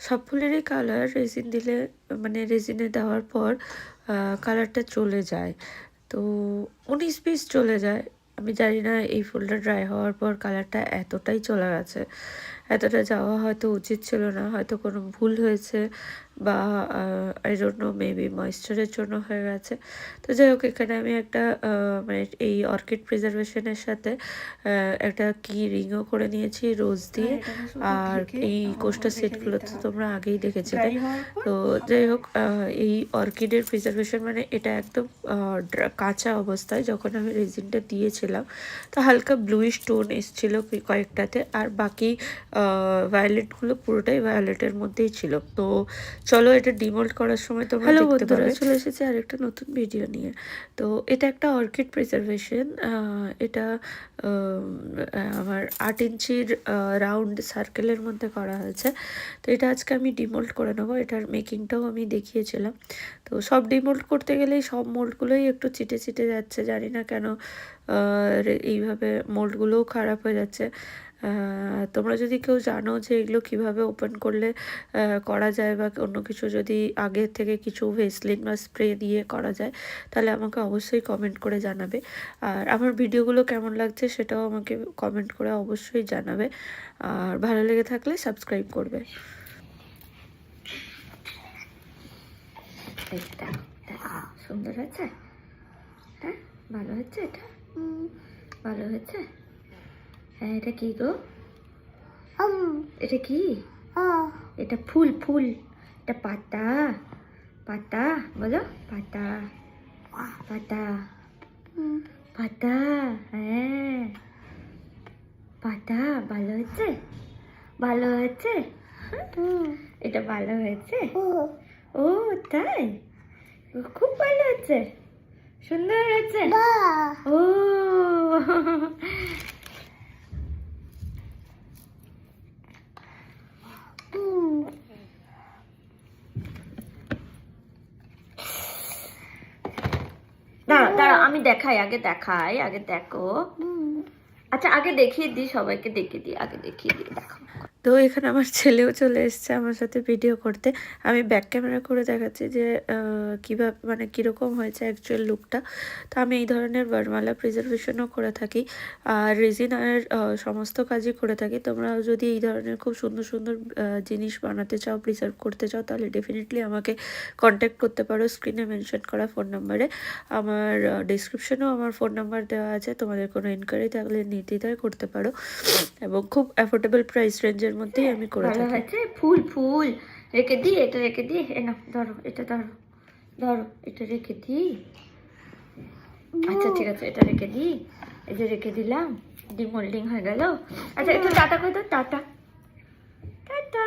সব ফুলেরই colour raisin দিলে মানে রেজিনে দেওয়ার পর কালারটা চলে যায়, তো 19-20 চলে যায়। আমি জানি না এই ফুলটা ড্রাই হওয়ার পর কালারটা এতটাই চলে গেছে। এতটা যাওয়া হয়তো উচিত ছিল না, হয়তো কোনো ভুল হয়েছে বা আই ডোন্ট নো, মেবি ময়েশ্চারের জন্য হয়ে গেছে। তো যাই হোক, এখানে আমি একটা মানে এই অর্কিড প্রিজার্ভেশনের সাথে একটা কি রিংও করে নিয়েছি রোজ দিয়ে। আর এই কোস্টার সেটগুলো তো তোমরা আগেই দেখেছিলে। তো যাই হোক, এই অর্কিডের প্রিজার্ভেশন মানে এটা একদম কাঁচা অবস্থায় যখন আমি রেজিনটা দিয়েছিলাম, তো হালকা ব্লুইশ টোন এসেছিলো কয়েকটাতে, আর বাকি ভায়োলেটগুলো পুরোটাই ভায়োলেটের মধ্যেই ছিল। তো চলো, এটা ডিমোল্ড করার সময় তোমরা দেখতে পাবে। চলে এসেছে আরেকটা নতুন ভিডিও নিয়ে। তো এটা একটা অর্কিড প্রিজার্ভেশন। এটা আমার 8 ইঞ্চির রাউন্ড সার্কেলের মধ্যে করা হয়েছে। তো এটা আজকে আমি ডিমোল্ড করে নেবো। এটার মেকিংটাও আমি দেখিয়েছিলাম। তো সব ডিমোল্ড করতে গেলেই সব মোল্ডগুলোই একটু চিটে চিটে যাচ্ছে, জানি না কেন এইভাবে মোল্ডগুলোও খারাপ হয়ে যাচ্ছে। তোমরা যদি কেউ জানো যে এগুলো কিভাবে ওপেন করলে করা যায়, বা অন্য কিছু যদি আগে থেকে কিছু ভেসলিন বা স্প্রে দিয়ে করা যায়, তাহলে আমাকে অবশ্যই কমেন্ট করে জানাবে। আর আমার ভিডিওগুলো কেমন লাগছে সেটাও আমাকে কমেন্ট করে অবশ্যই জানাবে। আর ভালো লেগে থাকলে সাবস্ক্রাইব করবে। সুন্দর হয়েছে, হ্যাঁ ভালো হচ্ছে, এটা ভালো হয়েছে। হ্যাঁ, এটা কি গো? এটা কি? এটা ফুল, ফুল। এটা পাতা, পাতা বলো, পাতা, পাতা, পাতা। হ্যাঁ, পাতা। ভালো হয়েছে, ভালো হয়েছে। এটা ভালো হয়েছে। ও তাই, খুব ভালো হয়েছে, সুন্দর হয়েছে। ও দাঁড়াও দাঁড়াও, আমি দেখাই, আগে দেখাই, আগে দেখো। আচ্ছা, আগে দেখিয়ে দিই, সবাইকে দেখিয়ে দিই, আগে দেখিয়ে দিই, দেখো। তো এখানে আমার ছেলেও চলে এসছে আমার সাথে ভিডিও করতে। আমি ব্যাক ক্যামেরা করে দেখাচ্ছি যে কীভাবে মানে কীরকম হয়েছে অ্যাকচুয়াল লুকটা। তো আমি এই ধরনের বারমালা প্রিজার্ভেশনও করে থাকি, আর রেজিনার সমস্ত কাজই করে থাকি। তোমরা যদি এই ধরনের খুব সুন্দর সুন্দর জিনিস বানাতে চাও, প্রিজার্ভ করতে চাও, তাহলে ডেফিনেটলি আমাকে কন্ট্যাক্ট করতে পারো স্ক্রিনে মেনশন করা ফোন নাম্বারে। আমার ডিসক্রিপশনেও আমার ফোন নাম্বার দেওয়া আছে, তোমাদের কোনো এনকোয়ারি থাকলে নির্দ্বিধায় করতে পারো, এবং খুব অ্যাফোর্ডেবল প্রাইস রেঞ্জের মধ্যেই আমি করে থাকি। ভালো হয়েছে, ফুল ফুল রেখে দিই, এটা রেখে দিই, না ধরো, এটা ধরো, ধরো, এটা রেখে দিই। আচ্ছা ঠিক আছে, এটা রেখে দিই, এই যে রেখে দিলাম, ডিমোল্ডিং হয়ে গেল। আচ্ছা, একটু টাটা করে দাও, টাটা, টাটা।